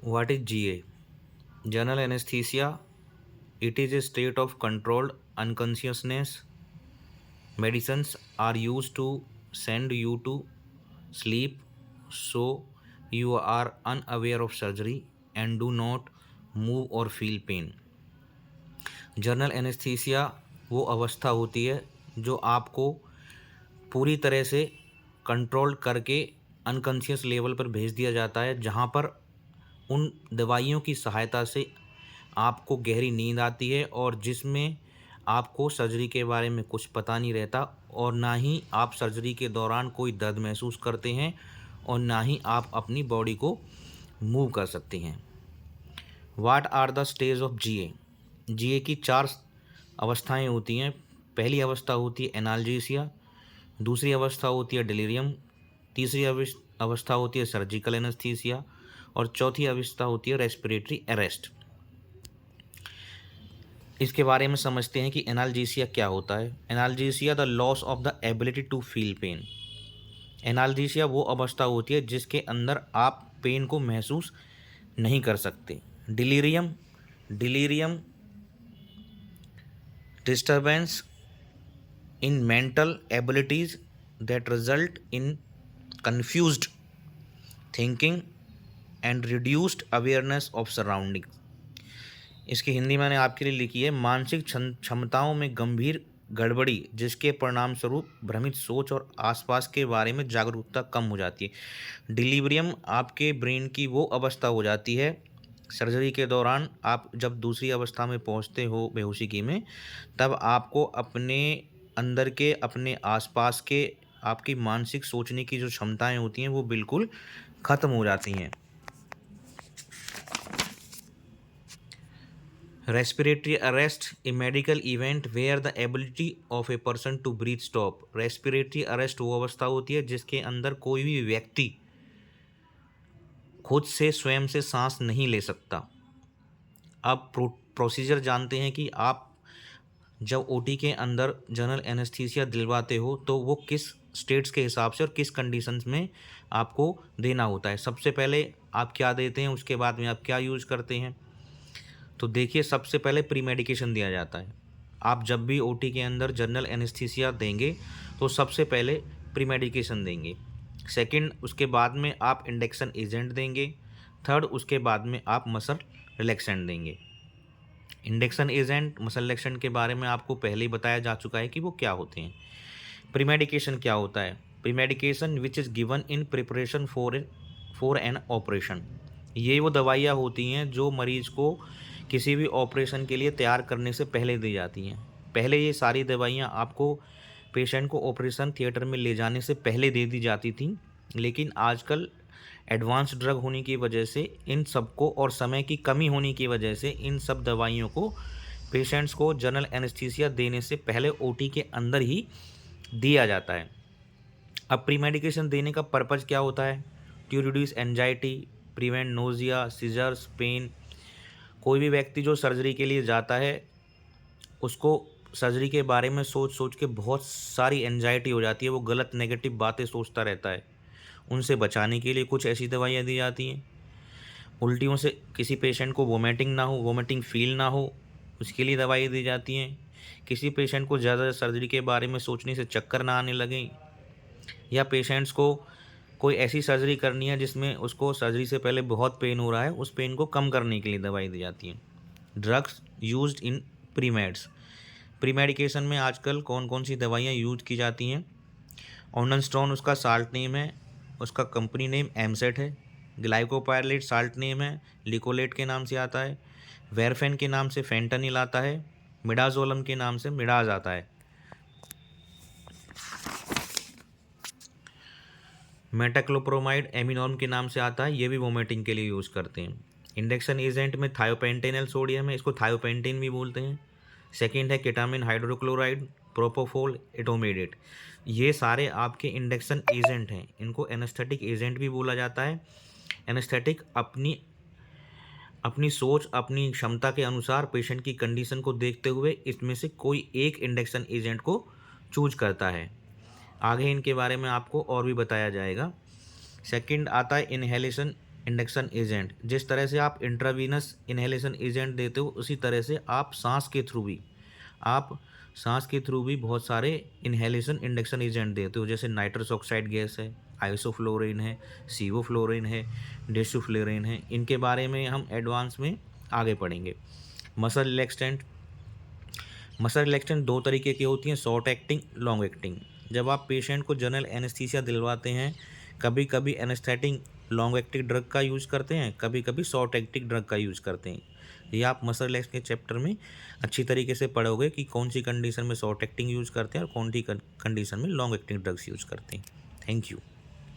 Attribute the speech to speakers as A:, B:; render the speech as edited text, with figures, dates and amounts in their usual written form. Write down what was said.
A: What is GA? General anesthesia. It is a state of controlled unconsciousness. Medicines are used to send you to sleep so you are unaware of surgery and do not move or feel pain. General anaesthesia वो अवस्था होती है जो आपको पूरी तरह से control करके अनकॉन्शियस लेवल पर भेज दिया जाता है, जहाँ पर उन दवाइयों की सहायता से आपको गहरी नींद आती है और जिसमें आपको सर्जरी के बारे में कुछ पता नहीं रहता और ना ही आप सर्जरी के दौरान कोई दर्द महसूस करते हैं और ना ही आप अपनी बॉडी को मूव कर सकते हैं। What are the stage of GA? GA की 4 अवस्थाएं होती हैं। पहली अवस्था होती है एनाल्जेसिया, दूसरी अवस्था होती है डिलीरियम, तीसरी अवस्था होती है सर्जिकल एनेस्थीसिया और चौथी अवस्था होती है रेस्पिरेटरी अरेस्ट। इसके बारे में समझते हैं कि एनाल्जेसिया क्या होता है। Analgesia the loss of the ability to feel pain. Analgesia वो अवस्था होती है जिसके अंदर आप पेन को महसूस नहीं कर सकते। Delirium, delirium disturbance in mental abilities that result in confused thinking and reduced awareness of surrounding. इसकी हिंदी मैंने आपके लिए लिखी है, मानसिक क्षमताओं में गंभीर गड़बड़ी जिसके परिणाम स्वरूप भ्रमित सोच और आसपास के बारे में जागरूकता कम हो जाती है। डिलीवरियम आपके ब्रेन की वो अवस्था हो जाती है सर्जरी के दौरान आप जब दूसरी अवस्था में पहुंचते हो बेहोशी की में, तब आपको अपने अंदर के अपने आसपास के आपकी मानसिक सोचने की जो क्षमताएं होती हैं वो बिल्कुल ख़त्म हो जाती हैं। Respiratory arrest, a medical event where the ability of a person to breathe stop. Respiratory arrest वो अवस्था होती है जिसके अंदर कोई भी व्यक्ति खुद से स्वयं से सांस नहीं ले सकता। अब प्रोसीजर जानते हैं कि आप जब ओटी के अंदर जनरल एनेस्थीसिया दिलवाते हो तो वो किस स्टेट्स के हिसाब से और किस कंडीशंस में आपको देना होता है। सबसे पहले आप क्या देते हैं, उसके बाद में आप क्या यूज़ करते हैं। तो देखिए, सबसे पहले प्री मेडिकेशन दिया जाता है। आप जब भी ओटी के अंदर जनरल एनेस्थीसिया देंगे तो सबसे पहले प्री मेडिकेशन देंगे। सेकंड, उसके बाद में आप इंडेक्शन एजेंट देंगे। थर्ड, उसके बाद में आप मसल रिलैक्सेंट देंगे। इंडेक्शन एजेंट, मसल रिलैक्सेंट के बारे में आपको पहले ही बताया जा चुका है कि वो क्या होते हैं। प्री मेडिकेशन क्या होता है? Pre medication which is given in preparation for an operation. ये वो दवाइयाँ होती हैं जो मरीज को किसी भी ऑपरेशन के लिए तैयार करने से पहले दी जाती हैं। पहले ये सारी दवाइयाँ आपको पेशेंट को ऑपरेशन थिएटर में ले जाने से पहले दे दी जाती थी, लेकिन आजकल एडवांस ड्रग होने की वजह से इन सबको और समय की कमी होने की वजह से इन सब दवाइयों को पेशेंट्स को जनरल एनेस्थीसिया देने से पहले ओटी के अंदर ही दिया जाता है। अब प्री मेडिकेशन देने का पर्पज़ क्या होता है? To reduce anxiety, prevent nausea, seizures, pain. कोई भी व्यक्ति जो सर्जरी के लिए जाता है उसको सर्जरी के बारे में सोच सोच के बहुत सारी एंजाइटी हो जाती है, वो गलत नेगेटिव बातें सोचता रहता है। उनसे बचाने के लिए कुछ ऐसी दवाइयाँ दी जाती हैं। उल्टियों से किसी पेशेंट को वोमिटिंग ना हो, वोमिटिंग फील ना हो, उसके लिए दवाई दी जाती हैं। किसी पेशेंट को ज़्यादा सर्जरी के बारे में सोचने से चक्कर ना आने लगें, या पेशेंट्स को कोई ऐसी सर्जरी करनी है जिसमें उसको सर्जरी से पहले बहुत पेन हो रहा है, उस पेन को कम करने के लिए दवाई दी जाती है। Drugs used in premeds. Premedication में आजकल कौन कौन सी दवाइयाँ यूज की जाती हैं? ऑनस्टोन उसका साल्ट नेम है, उसका कंपनी नेम एमसेट है। ग्लाइकोपाइलेट साल्ट नेम है, लिकोलेट के नाम से आता है। वेरफेन के नाम से फेंटानिल आता है। मिडाजोलम के नाम से मिडाज आता है। मेटाक्लोप्रोमाइड एमिनॉर्म के नाम से आता है, ये भी वोमिटिंग के लिए यूज़ करते हैं। इंडेक्शन एजेंट में थायोपेंटेनल सोडियम है, इसको थायोपेंटेन भी बोलते हैं। सेकेंड है केटामिन हाइड्रोक्लोराइड, प्रोपोफोल, एटोमेडेट। ये सारे आपके इंडेक्शन एजेंट हैं, इनको एनेस्थेटिक एजेंट भी बोला जाता है। एनेस्थेटिक अपनी अपनी सोच, अपनी क्षमता के अनुसार पेशेंट की कंडीशन को देखते हुए इसमें से कोई एक इंडेक्शन एजेंट को चूज करता है। आगे इनके बारे में आपको और भी बताया जाएगा। सेकंड आता है इनहेलेशन इंडक्शन एजेंट, जिस तरह से आप इंट्रावीनस इनहेलेशन एजेंट देते हो उसी तरह से आप सांस के थ्रू भी बहुत सारे इनहेलेशन इंडक्शन एजेंट देते हो, जैसे नाइट्रस ऑक्साइड गैस है, आइसोफ्लोरिन है, सीवोफ्लोरिन है, डेसोफ्लोरिन है। इनके बारे में हम एडवांस में आगे पढ़ेंगे। मसल रिलैक्सेंट, मसल रिलैक्सेंट दो तरीके की होती हैं, शॉर्ट एक्टिंग, लॉन्ग एक्टिंग। जब आप पेशेंट को जनरल एनेस्थीसिया दिलवाते हैं, कभी कभी एनेस्थेटिक लॉन्ग एक्टिंग ड्रग का यूज़ करते हैं, कभी कभी शॉर्ट एक्टिंग ड्रग का यूज़ करते हैं। ये आप मसल रिलैक्स के चैप्टर में अच्छी तरीके से पढ़ोगे कि कौन सी कंडीशन में शॉर्ट एक्टिंग यूज़ करते हैं और कौन सी कंडीशन में लॉन्ग एक्टिंग ड्रग्स यूज़ करते हैं। Thank you.